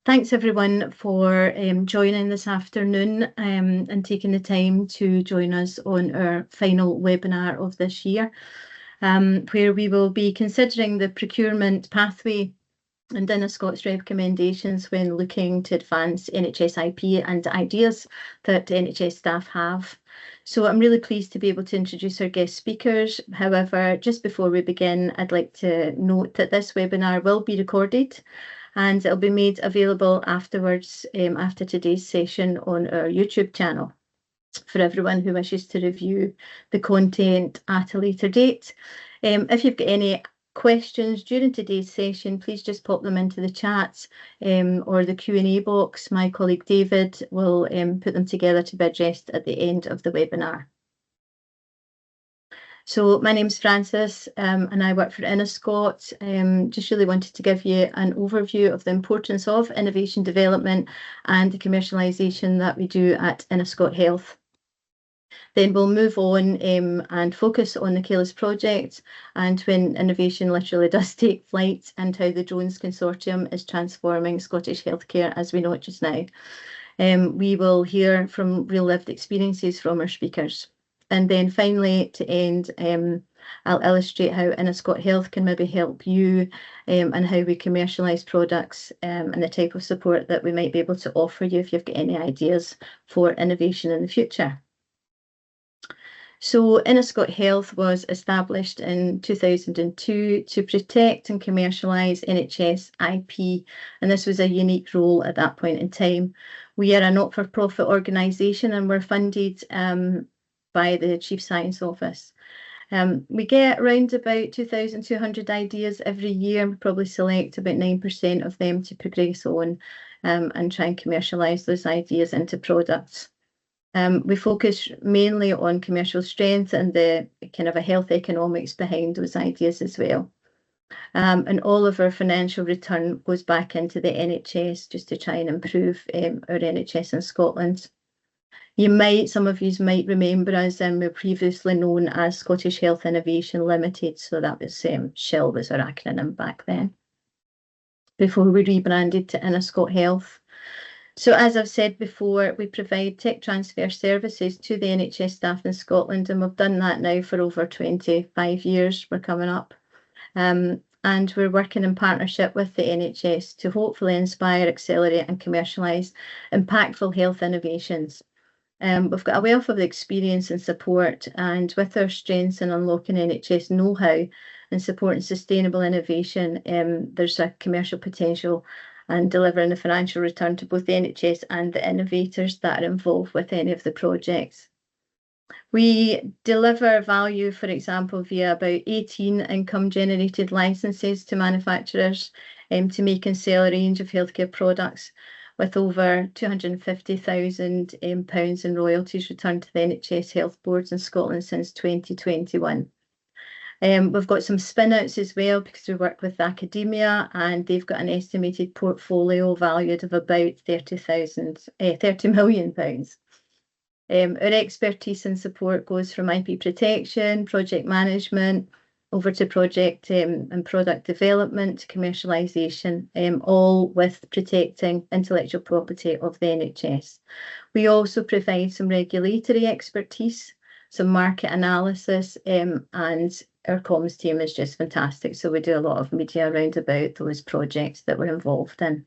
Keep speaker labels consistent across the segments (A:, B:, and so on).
A: Thanks everyone for joining this afternoon and taking the time to join us on our final webinar of this year, where we will be considering the procurement pathway and InnoScot's recommendations when looking to advance NHS IP and ideas that NHS staff have. So I'm really pleased to be able to introduce our guest speakers. However, just before we begin, I'd like to note that this webinar will be recorded and it'll be made available afterwards, after today's session on our YouTube channel for everyone who wishes to review the content at a later date. If you've got any questions during today's session, please just pop them into the chat or the Q&A box. My colleague David will put them together to be addressed at the end of the webinar. So my name's Frances and I work for InnoScot. Just really wanted to give you an overview of the importance of innovation development and the commercialisation that we do at InnoScot Health. Then we'll move on and focus on the CAELUS project and when innovation literally does take flight and how the Drones consortium is transforming Scottish healthcare as we know it just now. We will hear from real lived experiences from our speakers. And then finally, to end, I'll illustrate how InnoScot Health can maybe help you and how we commercialise products and the type of support that we might be able to offer you if you've got any ideas for innovation in the future. So InnoScot Health was established in 2002 to protect and commercialise NHS IP, and this was a unique role at that point in time. We are a not-for-profit organisation and we're funded by the Chief Science Office. We get around about 2,200 ideas every year. We probably select about 9% of them to progress on and try and commercialise those ideas into products. We focus mainly on commercial strength and the kind of a health economics behind those ideas as well. And all of our financial return goes back into the NHS just to try and improve our NHS in Scotland. Some of you might remember us, we're previously known as Scottish Health Innovation Limited, so that was SHIL was our acronym back then, before we rebranded to InnoScot Health. So as I've said before, we provide tech transfer services to the NHS staff in Scotland, and we've done that now for over 25 years, we're coming up. And we're working in partnership with the NHS to hopefully inspire, accelerate and commercialise impactful health innovations. We've got a wealth of experience and support, and with our strengths in unlocking NHS know-how and supporting sustainable innovation, there's a commercial potential and delivering a financial return to both the NHS and the innovators that are involved with any of the projects. We deliver value, for example, via about 18 income-generated licences to manufacturers to make and sell a range of healthcare products, with over £250,000 in royalties returned to the NHS health boards in Scotland since 2021. We've got some spin-outs as well because we work with academia and they've got an estimated portfolio valued of about £30 million. Our expertise and support goes from IP protection, project management, over to project and product development to commercialisation, all with protecting intellectual property of the NHS. We also provide some regulatory expertise, some market analysis, and our comms team is just fantastic. So we do a lot of media around about those projects that we're involved in.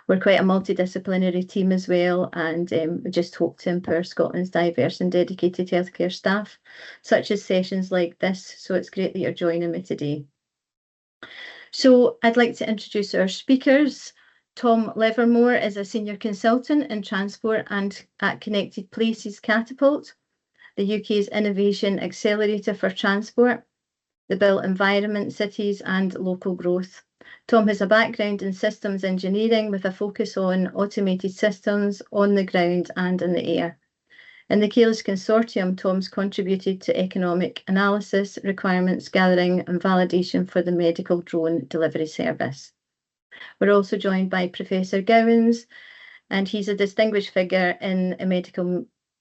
A: We're quite a multidisciplinary team as well, and we just hope to empower Scotland's diverse and dedicated healthcare staff, such as sessions like this. So it's great that you're joining me today. So I'd like to introduce our speakers. Tom Livermore is a senior consultant in transport and at Connected Places Catapult, the UK's innovation accelerator for transport, the built environment, cities and local growth. Tom has a background in systems engineering with a focus on automated systems on the ground and in the air. In the CAELUS consortium, Tom's contributed to economic analysis, requirements gathering and validation for the medical drone delivery service. We're also joined by Professor Gowans, and he's a distinguished figure in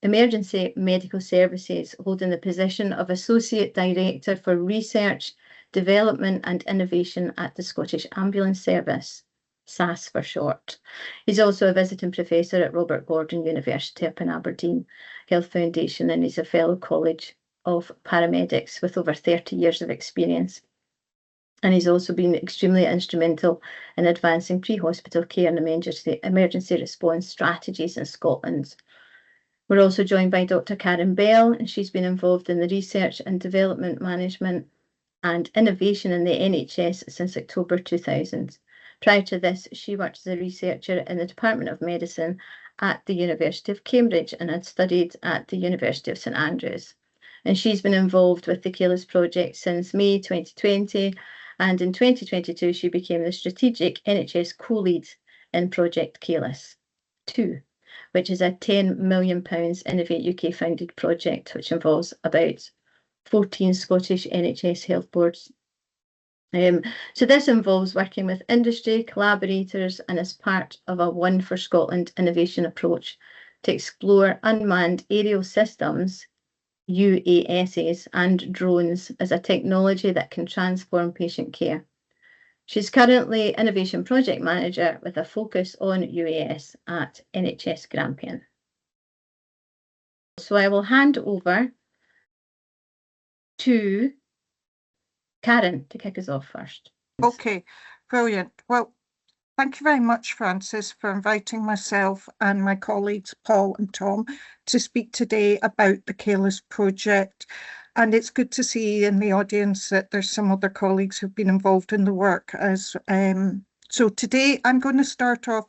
A: emergency medical services, holding the position of Associate Director for Research, Development and Innovation at the Scottish Ambulance Service. SAS for short. He's also a visiting professor at Robert Gordon University up in Aberdeen Health Foundation, and he's a fellow College of Paramedics with over 30 years of experience. And he's also been extremely instrumental in advancing pre-hospital care and emergency response strategies in Scotland. We're also joined by Dr. Karen Bell, and she's been involved in the research and development management and innovation in the NHS since October 2000. Prior to this, she worked as a researcher in the Department of Medicine at the University of Cambridge and had studied at the University of St Andrews. And she's been involved with the CAELUS project since May 2020, and in 2022 she became the strategic NHS co-lead in Project CAELUS 2, which is a £10 million Innovate UK funded project which involves about 14 Scottish NHS health boards. So this involves working with industry, collaborators, and as part of a One for Scotland innovation approach to explore unmanned aerial systems, UASs, and drones as a technology that can transform patient care. She's currently Innovation Project Manager with a focus on UAS at NHS Grampian. So I will hand over to Karen to kick us off first.
B: Okay, brilliant. Well, thank you very much, Frances, for inviting myself and my colleagues, Paul and Tom, to speak today about the CAELUS project. And it's good to see in the audience that there's some other colleagues who've been involved in the work. So today I'm going to start off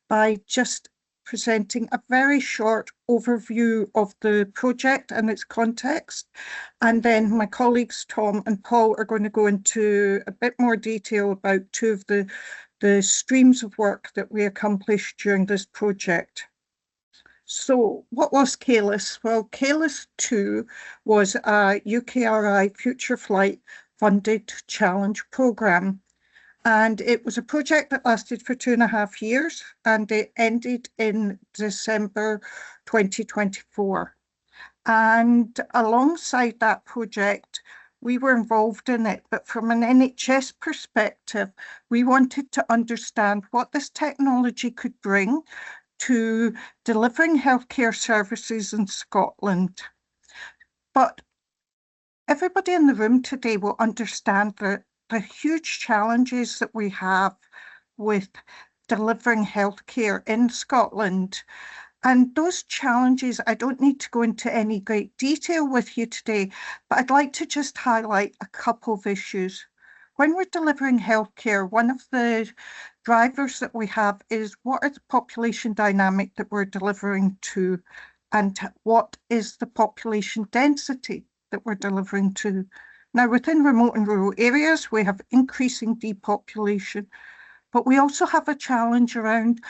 B: by just presenting a very short overview of the project and its context. And then my colleagues, Tom and Paul, are going to go into a bit more detail about two of the streams of work that we accomplished during this project. So what was CAELUS? Well, CAELUS 2 was a UKRI Future Flight funded challenge programme. And it was a project that lasted for 2.5 years, and it ended in December 2024. And alongside that project, we were involved in it, but from an NHS perspective, we wanted to understand what this technology could bring to delivering healthcare services in Scotland. But everybody in the room today will understand that the huge challenges that we have with delivering healthcare in Scotland. And those challenges, I don't need to go into any great detail with you today, but I'd like to just highlight a couple of issues. When we're delivering healthcare, one of the drivers that we have is what is the population dynamic that we're delivering to, and what is the population density that we're delivering to. Now, within remote and rural areas, we have increasing depopulation, but we also have a challenge around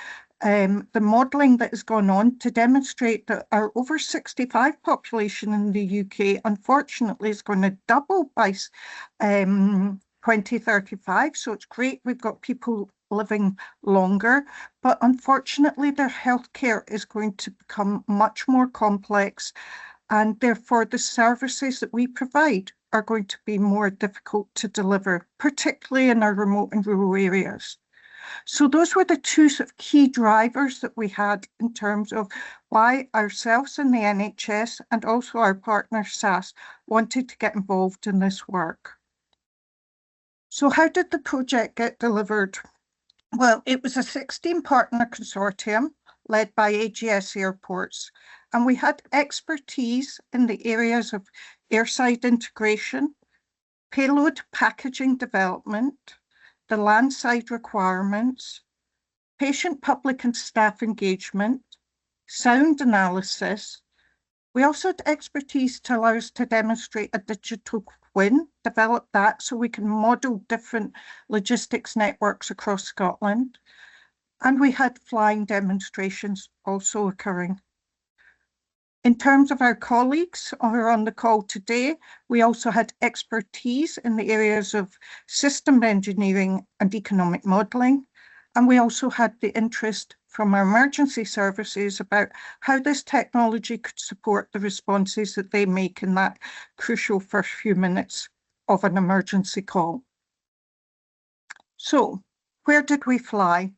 B: the modelling that has gone on to demonstrate that our over 65 population in the UK, unfortunately, is going to double by 2035. So it's great we've got people living longer, but unfortunately, their healthcare is going to become much more complex, and therefore the services that we provide are going to be more difficult to deliver, particularly in our remote and rural areas. So those were the two sort of key drivers that we had in terms of why ourselves in the NHS and also our partner SAS wanted to get involved in this work. So how did the project get delivered? Well, it was a 16-partner consortium led by AGS Airports, and we had expertise in the areas of airside integration, payload packaging development, the landside requirements, patient, public and staff engagement, sound analysis. We also had expertise to allow us to demonstrate a digital twin, develop that so we can model different logistics networks across Scotland. And we had flying demonstrations also occurring. In terms of our colleagues who are on the call today, we also had expertise in the areas of system engineering and economic modelling. And we also had the interest from our emergency services about how this technology could support the responses that they make in that crucial first few minutes of an emergency call. So Where did we fly?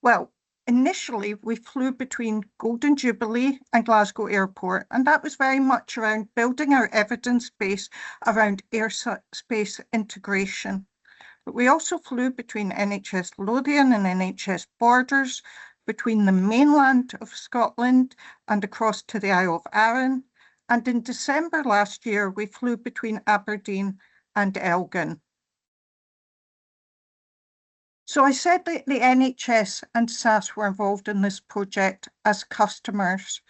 B: Well, initially we flew between Golden Jubilee and Glasgow Airport, and that was very much around building our evidence base around airspace integration. But we also flew between NHS Lothian and NHS Borders, between the mainland of Scotland and across to the Isle of Arran. And in December last year, we flew between Aberdeen and Elgin. So I said that the NHS and SAS were involved in this project as customers.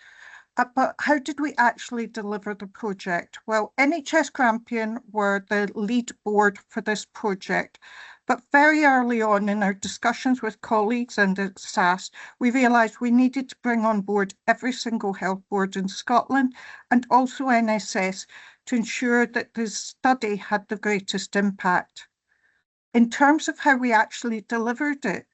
B: But how did we actually deliver the project? Well, NHS Grampian were the lead board for this project. But very early on in our discussions with colleagues and at SAS, we realised we needed to bring on board every single health board in Scotland and also NSS to ensure that the study had the greatest impact. In terms of how we actually delivered it,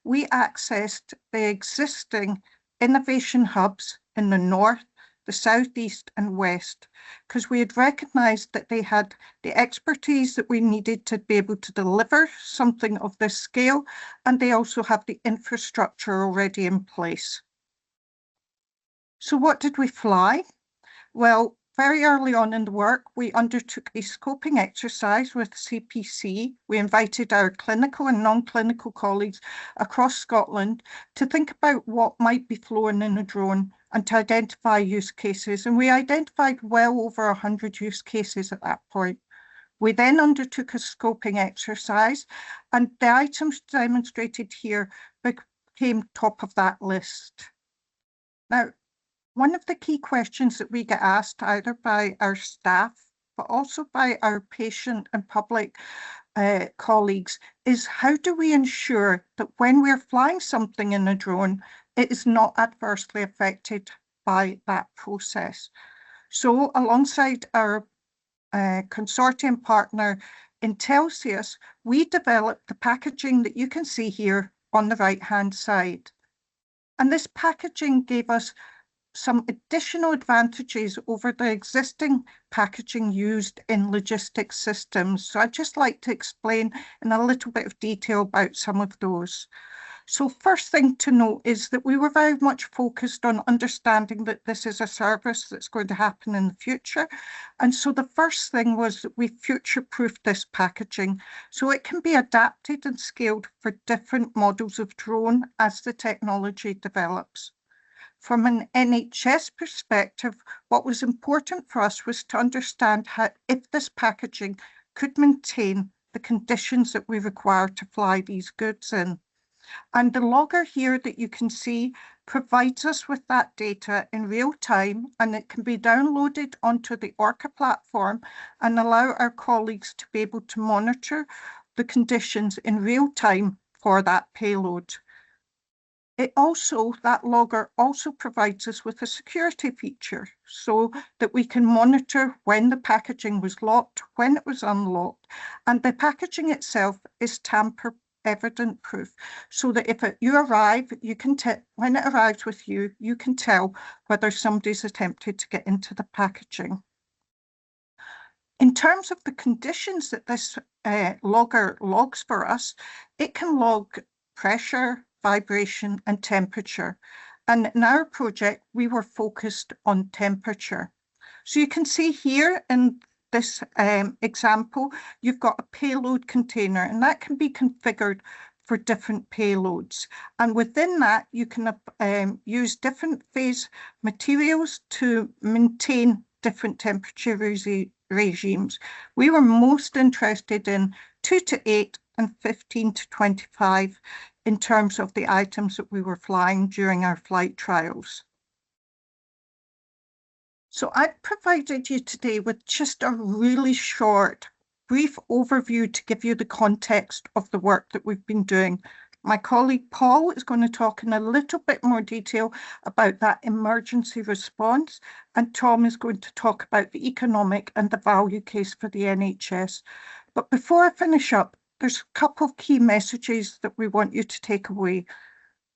B: we accessed the existing innovation hubs in the north, the southeast and west, because we had recognised that they had the expertise that we needed to be able to deliver something of this scale, and they also have the infrastructure already in place. So what did we fly? Well, very early on in the work, we undertook a scoping exercise with CPC. We invited our clinical and non-clinical colleagues across Scotland to think about what might be flown in a drone and to identify use cases. And we identified well over 100 use cases at that point. We then undertook a scoping exercise, and the items demonstrated here became top of that list. Now, one of the key questions that we get asked either by our staff, but also by our patient and public colleagues, is how do we ensure that when we're flying something in a drone, it is not adversely affected by that process? So alongside our consortium partner Intelsius, we developed the packaging that you can see here on the right-hand side. And this packaging gave us some additional advantages over the existing packaging used in logistics systems. So I'd just like to explain in a little bit of detail about some of those. So first thing to note is that we were very much focused on understanding that this is a service that's going to happen in the future. And so the first thing was that we future-proofed this packaging so it can be adapted and scaled for different models of drone as the technology develops. From an NHS perspective, what was important for us was to understand how, if this packaging could maintain the conditions that we require to fly these goods in. And the logger here that you can see provides us with that data in real time, and it can be downloaded onto the Orca platform and allow our colleagues to be able to monitor the conditions in real time for that payload. That logger also provides us with a security feature so that we can monitor when the packaging was locked, when it was unlocked, and the packaging itself is tamper evident proof, so that if you arrive, you can when it arrives with you, you can tell whether somebody's attempted to get into the packaging. In terms of the conditions that this logger logs for us, it can log pressure, vibration and temperature. And in our project, we were focused on temperature. So you can see here in this example, you've got a payload container, and that can be configured for different payloads. And within that, you can use different phase materials to maintain different temperature regimes. We were most interested in 2 to 8 and 15 to 25 in terms of the items that we were flying during our flight trials. So I've provided you today with just a really short, brief overview to give you the context of the work that we've been doing. My colleague Paul is going to talk in a little bit more detail about that emergency response, and Tom is going to talk about the economic and the value case for the NHS. But before I finish up, there's a couple of key messages that we want you to take away.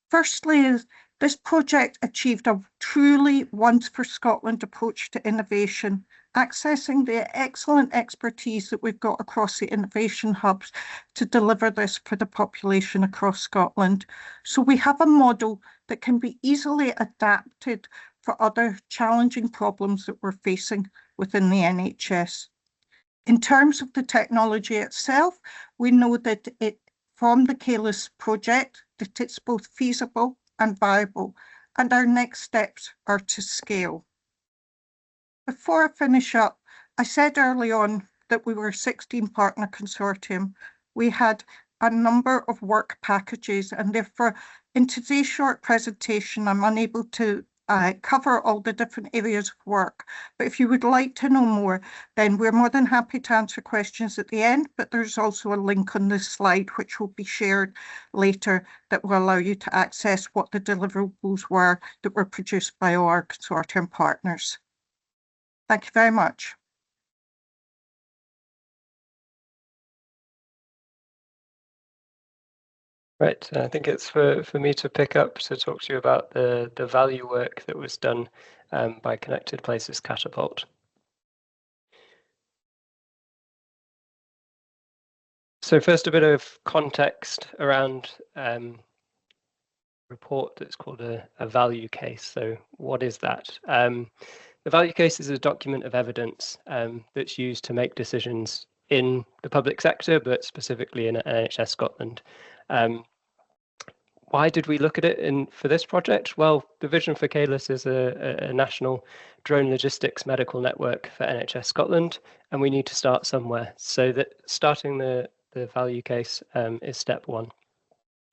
B: Firstly, is this project achieved a truly once for Scotland approach to innovation accessing the excellent expertise that we've got across the innovation hubs to deliver this for the population across Scotland. So we have a model that can be easily adapted for other challenging problems that we're facing within the NHS. In terms of the technology itself, we know that from the CAELUS project, that it's both feasible and viable, and our next steps are to scale. Before I finish up, I said early on that we were a 16 partner consortium. We had a number of work packages, and therefore in today's short presentation, I'm unable to cover all the different areas of work. But if you would like to know more, then we're more than happy to answer questions at the end, but there's also a link on this slide which will be shared later that will allow you to access what the deliverables were that were produced by all our consortium partners. Thank you very much.
C: Right, I think it's for me to pick up to talk to you about the value work that was done by Connected Places Catapult. So first, a bit of context around a report that's called a value case. So what is that? The value case is a document of evidence that's used to make decisions in the public sector, but specifically in NHS Scotland. Why did we look at it for this project? Well, the vision for CAELUS is a national drone logistics medical network for NHS Scotland, and we need to start somewhere. So that starting the value case is step one.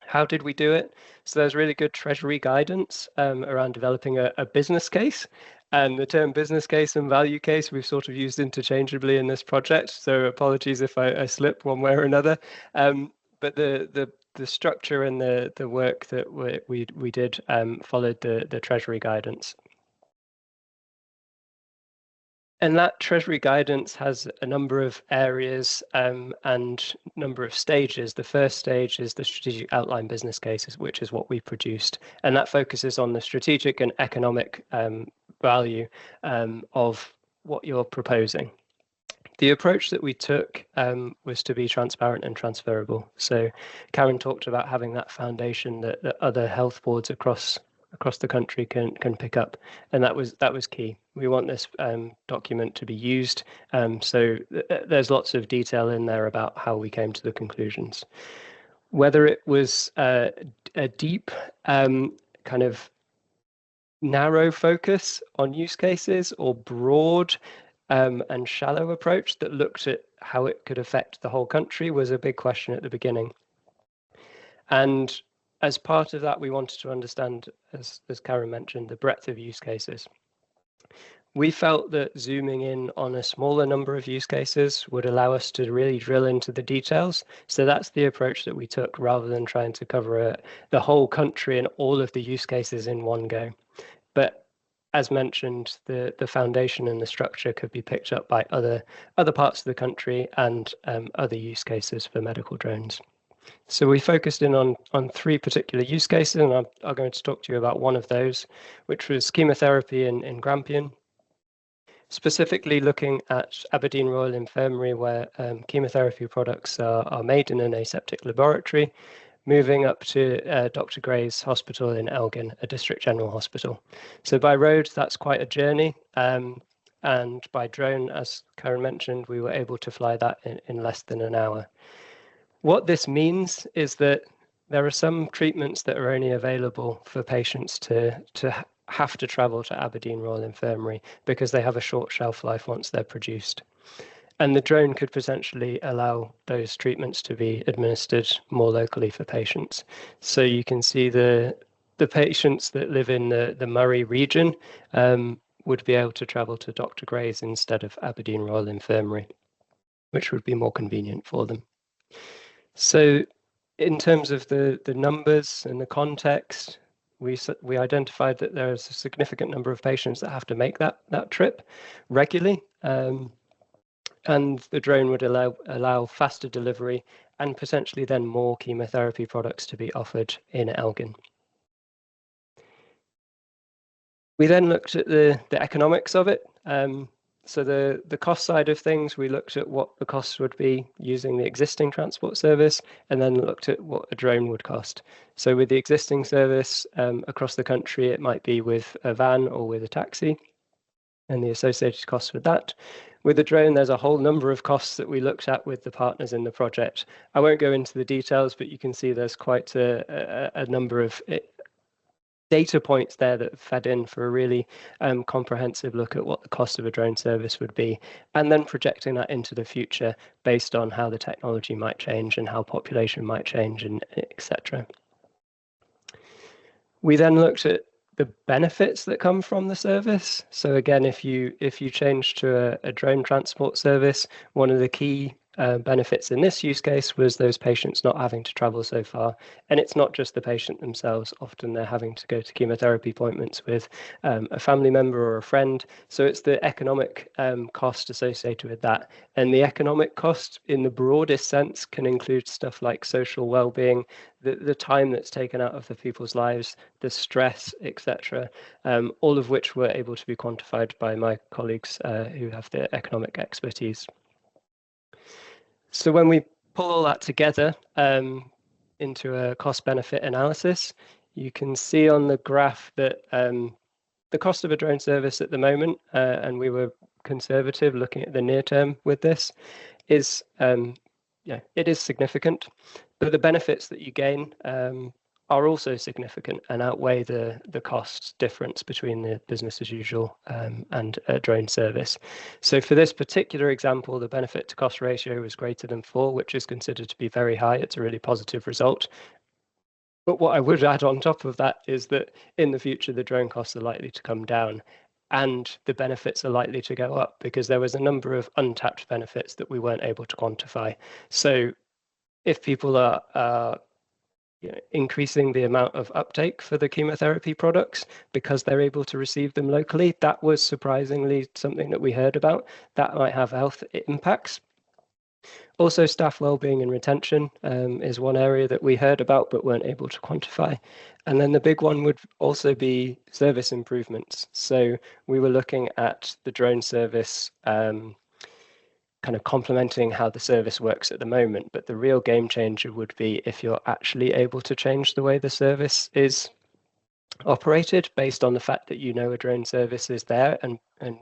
C: How did we do it? So there's really good Treasury guidance around developing a business case. And the term business case and value case we've sort of used interchangeably in this project. So apologies if I slip one way or another. But the structure and the work that we did followed the Treasury guidance. And that Treasury guidance has a number of areas and number of stages. The first stage is the strategic outline business cases, which is what we produced. And that focuses on the strategic and economic value of what you're proposing. The approach that we took was to be transparent and transferable. So Karen talked about having that foundation that other health boards across the country can pick up, and that was key. We want this document to be used, so there's lots of detail in there about how we came to the conclusions. Whether it was a deep kind of narrow focus on use cases or broad and shallow approach that looked at how it could affect the whole country was a big question at the beginning. And as part of that, we wanted to understand, as Karen mentioned, the breadth of use cases. We felt that zooming in on a smaller number of use cases would allow us to really drill into the details. So that's the approach that we took, rather than trying to cover the whole country and all of the use cases in one go. But as mentioned, the foundation and the structure could be picked up by other parts of the country and other use cases for medical drones. So we focused in on three particular use cases, and I'm going to talk to you about one of those, which was chemotherapy in Grampian, specifically looking at Aberdeen Royal Infirmary, where chemotherapy products are made in an aseptic laboratory, moving up to Dr. Gray's Hospital in Elgin, a district general hospital. So by road, that's quite a journey. And by drone, as Karen mentioned, we were able to fly that in less than an hour. What this means is that there are some treatments that are only available for patients to have to travel to Aberdeen Royal Infirmary because they have a short shelf life once they're produced. And the drone could potentially allow those treatments to be administered more locally for patients. So you can see the patients that live in the Murray region would be able to travel to Dr. Gray's instead of Aberdeen Royal Infirmary, which would be more convenient for them. So in terms of the numbers and the context, we identified that there is a significant number of patients that have to make that trip regularly. And the drone would allow faster delivery and potentially then more chemotherapy products to be offered in Elgin. We then looked at the economics of it. So the cost side of things, we looked at what the cost would be using the existing transport service, and then looked at what a drone would cost. So with the existing service across the country, it might be with a van or with a taxi, and the associated costs with that. With the drone, there's a whole number of costs that we looked at with the partners in the project. I won't go into the details, but you can see there's quite a number of data points there that fed in for a really comprehensive look at what the cost of a drone service would be, and then projecting that into the future based on how the technology might change and how population might change, and etc. We then looked at the benefits that come from the service. So again, if you change to a drone transport service, one of the key benefits in this use case was those patients not having to travel so far. And it's not just the patient themselves. Often they're having to go to chemotherapy appointments with a family member or a friend. So it's the economic cost associated with that. And the economic cost in the broadest sense can include stuff like social well-being, the time that's taken out of the people's lives, the stress, etc., all of which were able to be quantified by my colleagues who have the economic expertise. So when we pull all that together into a cost-benefit analysis, you can see on the graph that the cost of a drone service at the moment, and we were conservative looking at the near term with this, is it is significant, but the benefits that you gain are also significant and outweigh the cost difference between the business as usual and a drone service. So for this particular example, the benefit to cost ratio was greater than 4, which is considered to be very high. It's a really positive result. But what I would add on top of that is that in the future, the drone costs are likely to come down and the benefits are likely to go up because there was a number of untapped benefits that we weren't able to quantify. So if people are increasing the amount of uptake for the chemotherapy products because they're able to receive them locally, that was surprisingly something that we heard about. That might have health impacts. Also, staff wellbeing and retention is one area that we heard about but weren't able to quantify. And then the big one would also be service improvements. So we were looking at the drone service kind of complementing how the service works at the moment, but the real game changer would be if you're actually able to change the way the service is operated based on the fact that you know a drone service is there and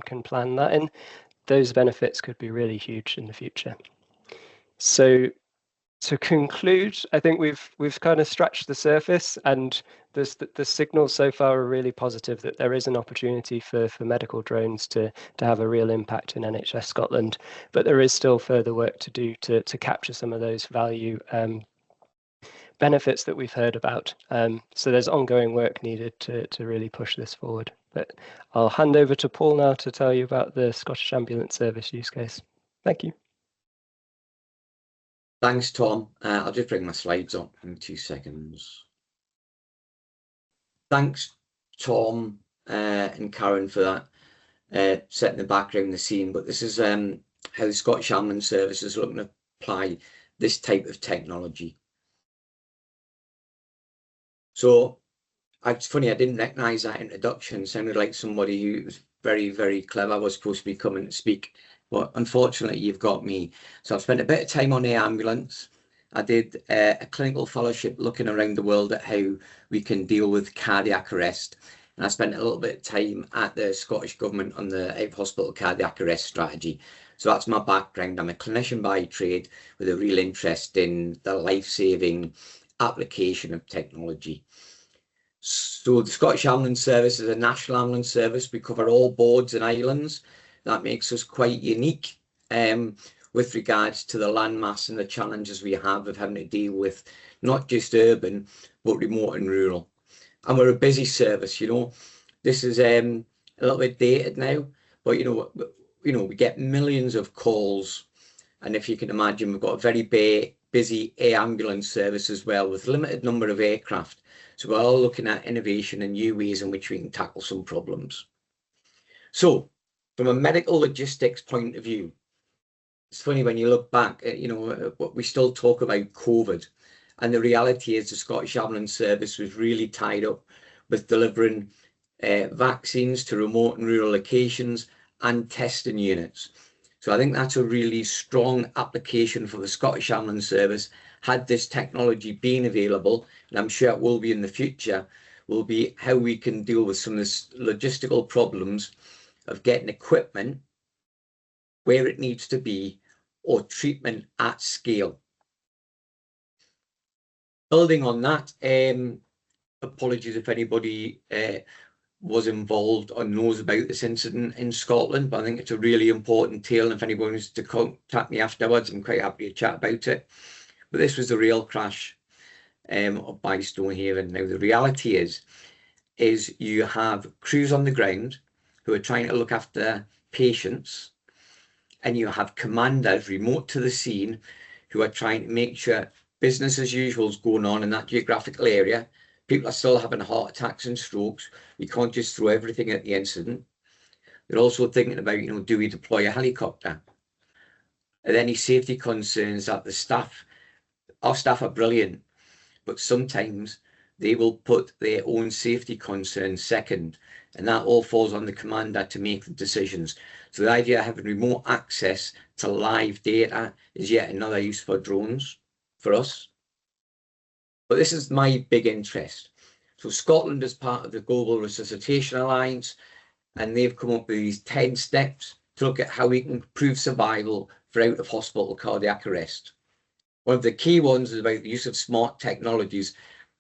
C: can plan that in. Those benefits could be really huge in the future. So to conclude, I think we've kind of scratched the surface, and the signals so far are really positive that there is an opportunity for medical drones to have a real impact in NHS Scotland, but there is still further work to do to capture some of those value benefits that we've heard about. So there's ongoing work needed to really push this forward. But I'll hand over to Paul now to tell you about the Scottish Ambulance Service use case. Thank you.
D: Thanks, Tom. I'll just bring my slides up in 2 seconds. Thanks, Tom and Karen, for that, setting the background, the scene. But this is how the Scottish Ambulance Service is looking to apply this type of technology. So it's funny, I didn't recognise that introduction. It sounded like somebody who was very, very clever was supposed to be coming to speak. But unfortunately, you've got me. So I've spent a bit of time on the ambulance. I did a clinical fellowship looking around the world at how we can deal with cardiac arrest. And I spent a little bit of time at the Scottish Government on the out-of-hospital cardiac arrest strategy. So that's my background. I'm a clinician by trade with a real interest in the life-saving application of technology. So the Scottish Ambulance Service is a national ambulance service. We cover all boards and islands. That makes us quite unique with regards to the landmass and the challenges we have of having to deal with not just urban, but remote and rural. And we're a busy service, you know. This is a little bit dated now, but you know, we get millions of calls. And if you can imagine, we've got a very busy air ambulance service as well with a limited number of aircraft. So we're all looking at innovation and new ways in which we can tackle some problems. So from a medical logistics point of view, it's funny when you look back at, you know, we still talk about COVID, and the reality is the Scottish Ambulance Service was really tied up with delivering vaccines to remote and rural locations and testing units. So I think that's a really strong application for the Scottish Ambulance Service. Had this technology been available, and I'm sure it will be in the future, will be how we can deal with some of the logistical problems of getting equipment where it needs to be or treatment at scale. Building on that, apologies if anybody was involved or knows about this incident in Scotland, but I think it's a really important tale. And if anyone wants to contact me afterwards, I'm quite happy to chat about it. But this was a rail crash by Stonehaven. Now, the reality is you have crews on the ground who are trying to look after patients, and you have commanders remote to the scene who are trying to make sure business as usual is going on in that geographical area. People are still having heart attacks and strokes. We can't just throw everything at the incident. They're also thinking about, do we deploy a helicopter? Are there any safety concerns that our staff are brilliant, but sometimes they will put their own safety concerns second, and that all falls on the commander to make the decisions. So the idea of having remote access to live data is yet another use for drones for us. But this is my big interest. So Scotland is part of the Global Resuscitation Alliance, and they've come up with these 10 steps to look at how we can improve survival for out-of-hospital cardiac arrest. One of the key ones is about the use of smart technologies,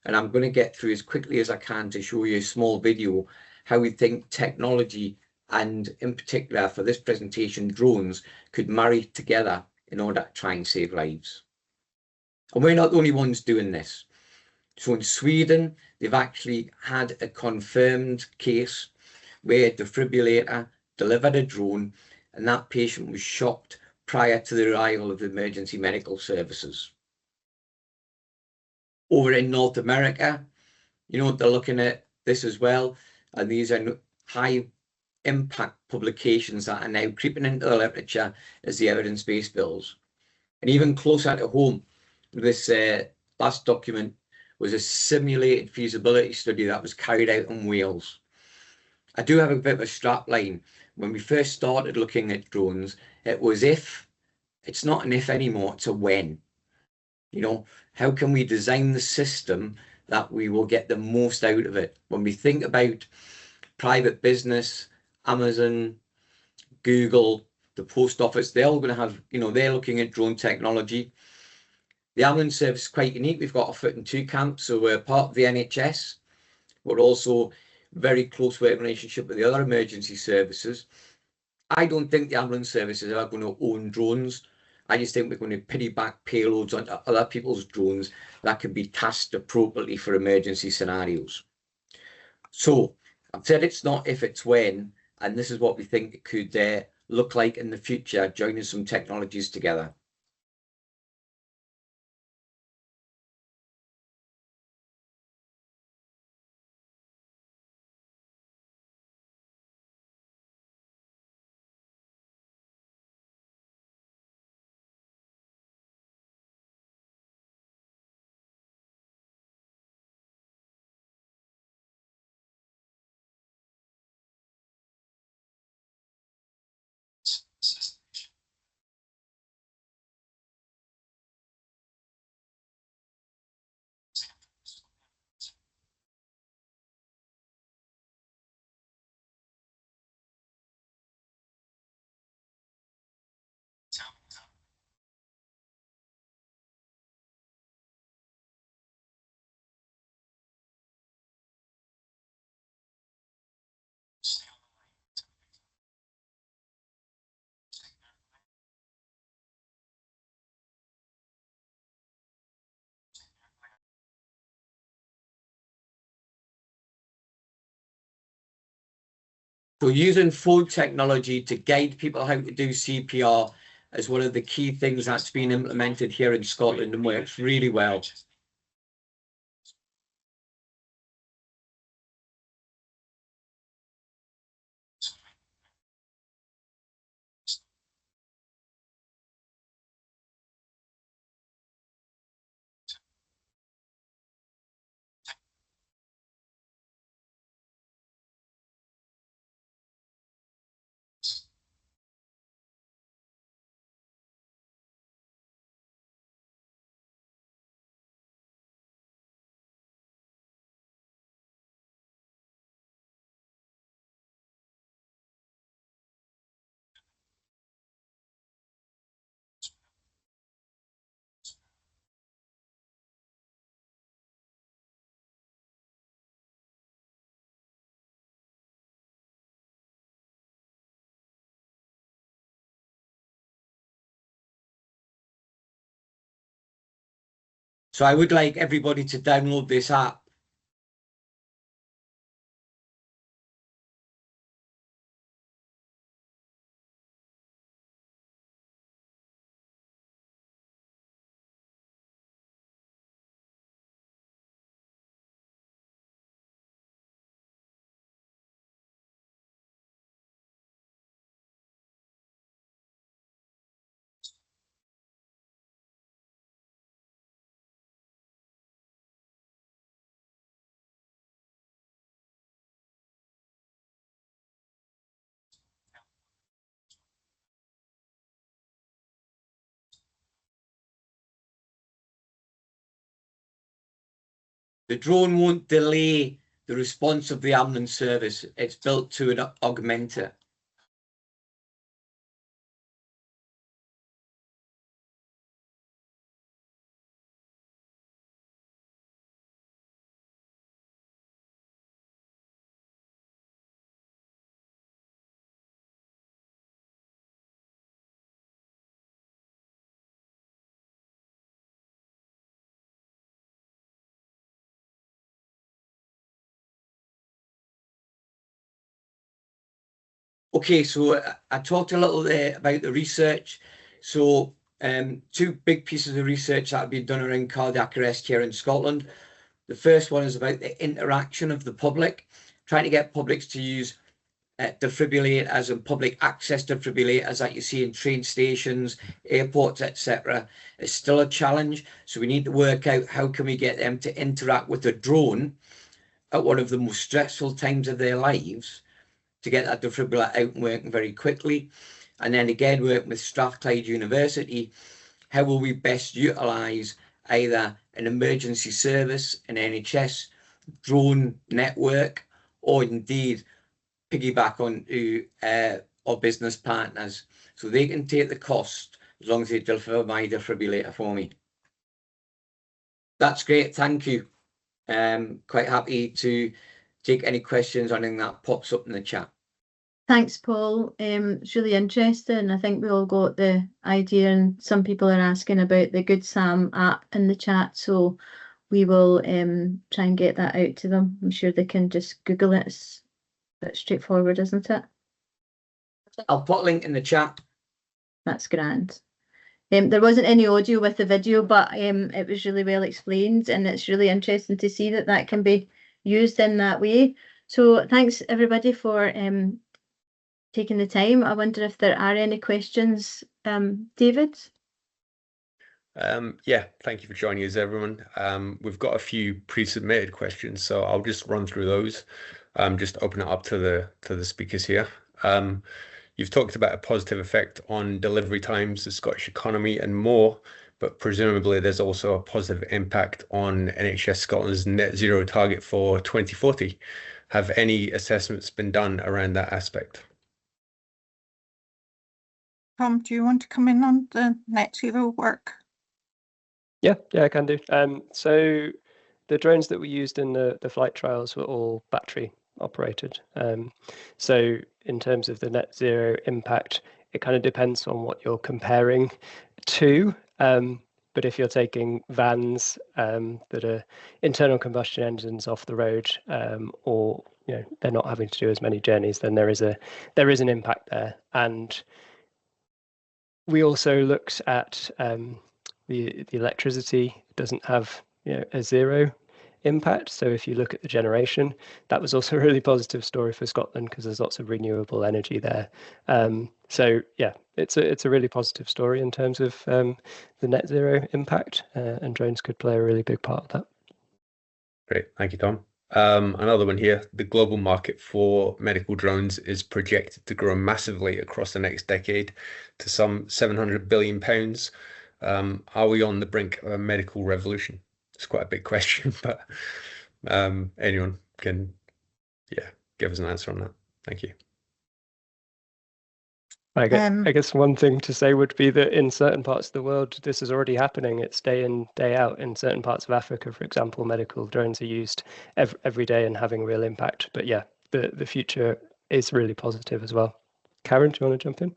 D: and I'm going to get through as quickly as I can to show you a small video how we think technology, and in particular for this presentation, drones, could marry together in order to try and save lives. And we're not the only ones doing this. So in Sweden, they've actually had a confirmed case where a defibrillator delivered a drone and that patient was shocked prior to the arrival of the emergency medical services. Over in North America, they're looking at this as well. And these are high impact publications that are now creeping into the literature as the evidence-based builds. And even closer to home, this last document was a simulated feasibility study that was carried out in Wales. I do have a bit of a strap line. When we first started looking at drones, it was if. It's not an if anymore, it's a when. How can we design the system that we will get the most out of it? When we think about private business, Amazon, Google, the post office, they're all going to have, they're looking at drone technology. The ambulance service is quite unique. We've got a foot in two camps. So we're part of the NHS. We're also very close working relationship with the other emergency services. I don't think the ambulance service is ever going to own drones. I just think we're going to piggyback payloads onto other people's drones that can be tasked appropriately for emergency scenarios. So I've said it's not if, it's when, and this is what we think it could look like in the future, joining some technologies together. So using phone technology to guide people how to do CPR is one of the key things that's been implemented here in Scotland and works really well. So I would like everybody to download this app. The drone won't delay the response of the ambulance service. It's built to augment it. Okay, so I talked a little there about the research. So two big pieces of research that have been done around cardiac arrest here in Scotland. The first one is about the interaction of the public, trying to get publics to use defibrillators and public access defibrillators that you see in train stations, airports, etc. It's still a challenge. So we need to work out how can we get them to interact with a drone at one of the most stressful times of their lives, to get that defibrillator out and working very quickly. And then again, working with Strathclyde University, how will we best utilise either an emergency service, an NHS drone network, or indeed piggyback onto our business partners, so they can take the cost as long as they deliver my defibrillator for me. That's great, thank you. Quite happy to take any questions on anything that pops up in the chat.
A: Thanks, Paul. It's really interesting. I think we all got the idea, and some people are asking about the Good Sam app in the chat, so we will try and get that out to them. I'm sure they can just Google it. It's a bit straightforward, isn't it?
D: I'll put a link in the chat.
A: That's grand. There wasn't any audio with the video, but it was really well explained, and it's really interesting to see that that can be used in that way. So thanks everybody for taking the time. I wonder if there are any questions, David?
E: Yeah, thank you for joining us, everyone. We've got a few pre-submitted questions, so I'll just run through those. Just open it up to the speakers here. You've talked about a positive effect on delivery times, the Scottish economy, and more, but presumably there's also a positive impact on NHS Scotland's net zero target for 2040. Have any assessments been done around that aspect?
B: Tom, do you want to come in on the net zero work?
C: Yeah, I can do. So the drones that we used in the flight trials were all battery operated. So in terms of the net zero impact, it kind of depends on what you're comparing to. But if you're taking vans that are internal combustion engines off the road, or they're not having to do as many journeys, then there is an impact there. And we also looked at the electricity doesn't have a zero impact. So if you look at the generation, that was also a really positive story for Scotland because there's lots of renewable energy there. So yeah, it's a really positive story in terms of the net zero impact, and drones could play a really big part of that.
E: Great, thank you, Tom. Another one here. The global market for medical drones is projected to grow massively across the next decade to some £700 billion. Are we on the brink of a medical revolution? It's quite a big question, but anyone can, give us an answer on that. Thank you.
C: I guess one thing to say would be that in certain parts of the world, this is already happening. It's day in, day out. In certain parts of Africa, for example, medical drones are used every day and having a real impact. But yeah, the future is really positive as well. Karen, do you want to jump in?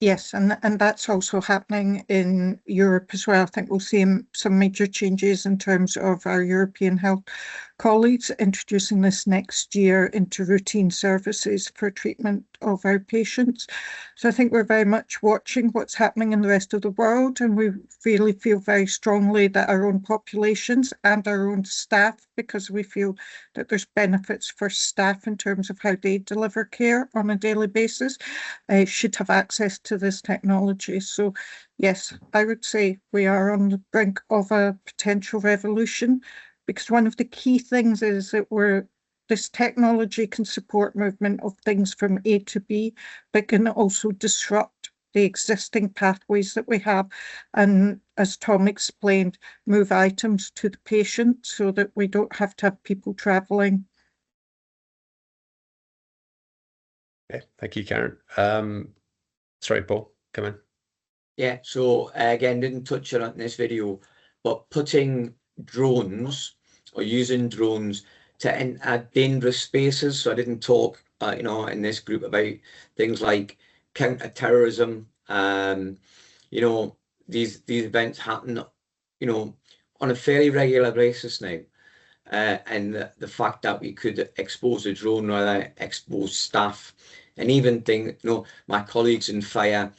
B: Yes, and that's also happening in Europe as well. I think we'll see some major changes in terms of our European health colleagues introducing this next year into routine services for treatment of our patients. So I think we're very much watching what's happening in the rest of the world, and we really feel very strongly that our own populations and our own staff, because we feel that there's benefits for staff in terms of how they deliver care on a daily basis, should have access to this technology. So yes, I would say we are on the brink of a potential revolution, because one of the key things is that this technology can support movement of things from A to B, but can also disrupt the existing pathways that we have. And as Tom explained, move items to the patient so that we don't have to have people traveling.
E: Okay, thank you, Karen. Sorry, Paul, come in.
D: Yeah, so again, didn't touch on it in this video, but putting drones or using drones to enter dangerous spaces. So I didn't talk, in this group about things like counter-terrorism. These events happen, on a fairly regular basis now. And the fact that we could expose a drone, rather expose staff, and even my colleagues in fire,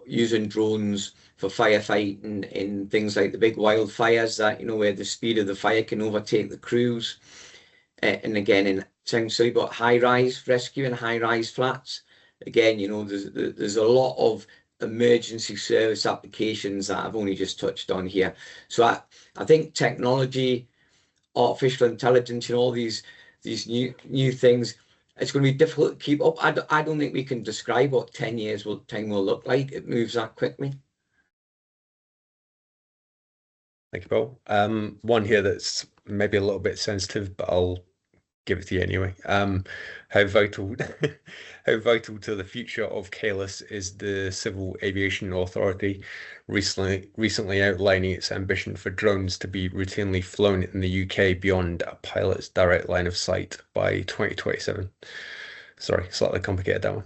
D: using drones for firefighting in things like the big wildfires that, where the speed of the fire can overtake the crews. And again, in sounds silly, but high-rise rescue and high-rise flats. Again, there's a lot of emergency service applications that I've only just touched on here. So I think technology, artificial intelligence, all these new things, it's going to be difficult to keep up. I don't think we can describe what 10 years time will look like. It moves that quickly.
E: Thank you, Paul. One here that's maybe a little bit sensitive, but I'll give it to you anyway. How vital to the future of CAELUS is the Civil Aviation Authority recently outlining its ambition for drones to be routinely flown in the UK beyond a pilot's direct line of sight by 2027. Sorry, slightly complicated, that one.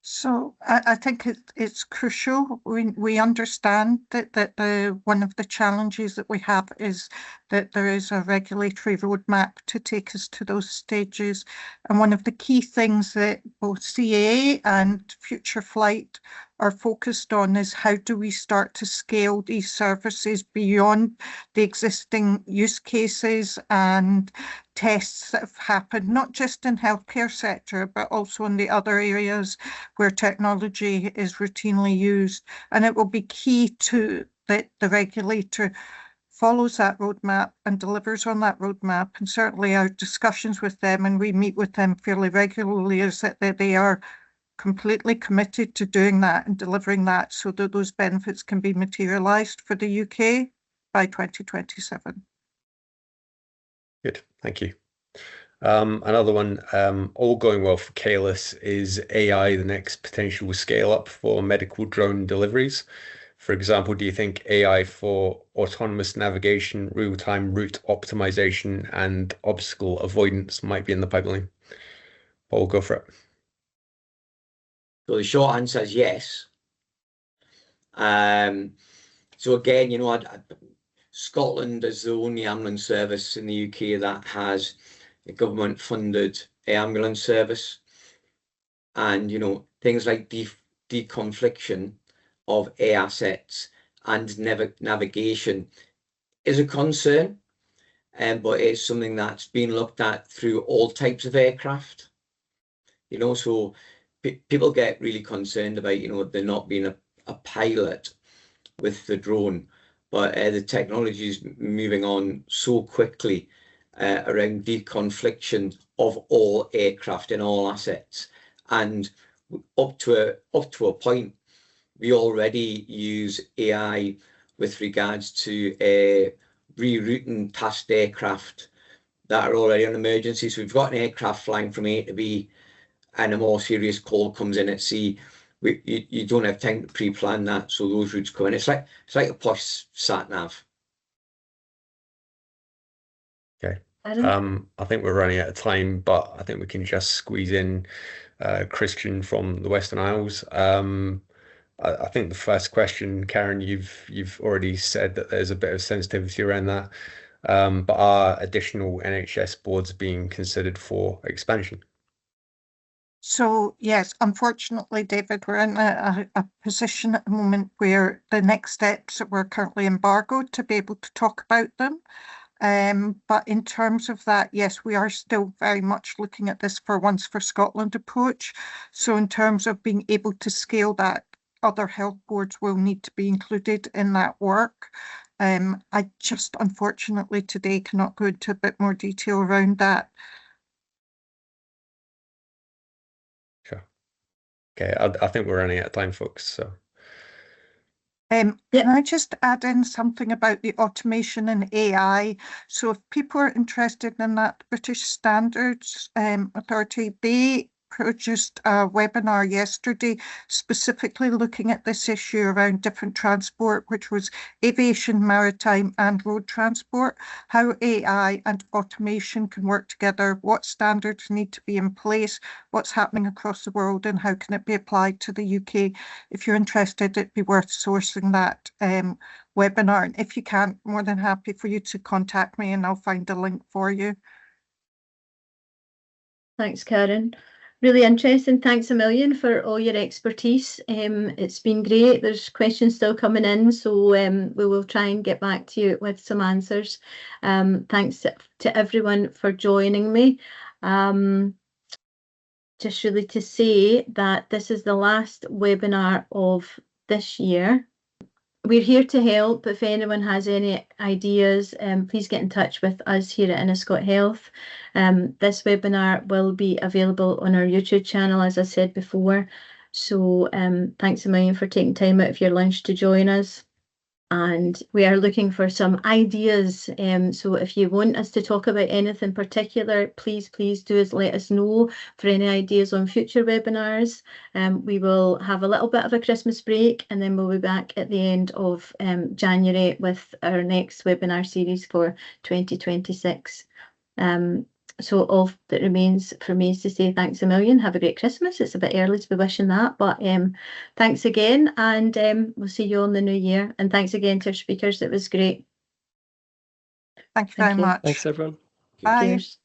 B: So I think it's crucial. We understand that one of the challenges that we have is that there is a regulatory roadmap to take us to those stages. And one of the key things that both CAA and Future Flight are focused on is how do we start to scale these services beyond the existing use cases and tests that have happened, not just in healthcare sector, but also in the other areas where technology is routinely used. And it will be key to that the regulator follows that roadmap and delivers on that roadmap. And certainly our discussions with them, and we meet with them fairly regularly, is that they are completely committed to doing that and delivering that so that those benefits can be materialised for the UK by 2027.
E: Good, thank you. Another one, all going well for CAELUS, is AI the next potential scale up for medical drone deliveries? For example, do you think AI for autonomous navigation, real-time route optimization, and obstacle avoidance might be in the pipeline? Paul, go for it.
D: So the short answer is yes. So again, Scotland is the only ambulance service in the UK that has a government-funded ambulance service, and things like deconfliction of air assets and navigation is a concern, but it's something that's been looked at through all types of aircraft. So people get really concerned about there not being a pilot with the drone, but the technology is moving on so quickly around deconfliction of all aircraft and all assets, and up to a point we already use AI with regards to rerouting past aircraft that are already on emergency. So we've got an aircraft flying from A to B and a more serious call comes in at sea. You don't have time to pre-plan that, so those routes come in. It's like a posh sat nav.
E: Okay. I think we're running out of time, but I think we can just squeeze in Christian from the Western Isles. I think the first question, Karen, you've already said that there's a bit of sensitivity around that, but are additional NHS boards being considered for expansion?
B: So yes, unfortunately, David, we're in a position at the moment where the next steps we're currently embargoed to be able to talk about them. But in terms of that, yes, we are still very much looking at this for Once for Scotland approach. So in terms of being able to scale that, other health boards will need to be included in that work. I just unfortunately today cannot go into a bit more detail around that.
E: Sure. Okay, I think we're running out of time, folks. So.
B: Can I just add in something about the automation and AI? So if people are interested in that, British Standards Authority, they produced a webinar yesterday specifically looking at this issue around different transport, which was aviation, maritime and road transport, how AI and automation can work together, what standards need to be in place, what's happening across the world and how can it be applied to the UK. If you're interested, it'd be worth sourcing that webinar. And if you can't, more than happy for you to contact me and I'll find a link for you.
A: Thanks, Karen. Really interesting. Thanks a million for all your expertise. It's been great. There's questions still coming in, so we will try and get back to you with some answers. Thanks to everyone for joining me. Just really to say that this is the last webinar of this year. We're here to help. If anyone has any ideas, please get in touch with us here at InnoScot Health. This webinar will be available on our YouTube channel, as I said before. So thanks a million for taking time out of your lunch to join us. And we are looking for some ideas. So if you want us to talk about anything particular, please do let us know for any ideas on future webinars. We will have a little bit of a Christmas break and then we'll be back at the end of January with our next webinar series for 2026. So all that remains for me is to say thanks a million. Have a great Christmas. It's a bit early to be wishing that, but thanks again, and we'll see you all in the new year. And thanks again to our speakers. It was great.
B: Thank you very much.
C: Thanks, everyone.
B: Bye.
A: Cheers.